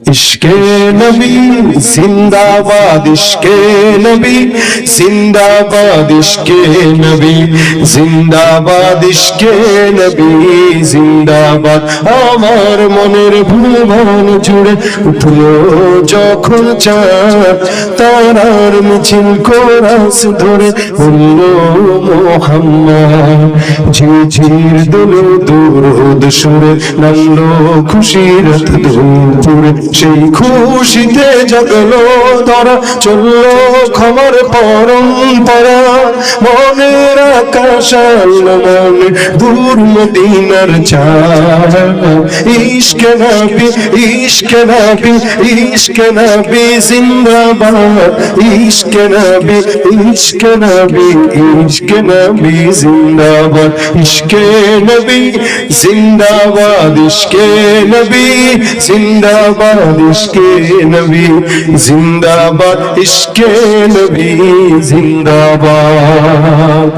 इश्के नबी जिंदाबाद, इश्के नबी जिंदाबाद, इश्के नबी जिंदाबाद, इश्के नबी जिंदाबाद। আমার মনের ভুবন জুড়ে উঠলো যখন চাঁদ, তারার মিছিল কোরাস ধরে বলল মুহাম্মদ। ঝিঝির দোলে দুরুদ সুরে নামলো খুশির দুপুরে, সেই খুশিতে জাগলো ধরা, চললো খবর পরম্পরা। মনের আকাশ মনে দূর মদিনার চাঁদ। ইশকে নবী, ইশকে নবী, ইশকে নবী জিন্দাবাদ, ইশকে নবী, ইশকে নবী, ইশকে নবী জিন্দাবাদ। ইশকে নবী জিন্দাবাদ, ইশকে নবী জিন্দাবাদ, ইশকে নবী জিন্দাবাদ, ইশকে নবী জিন্দাবাদ।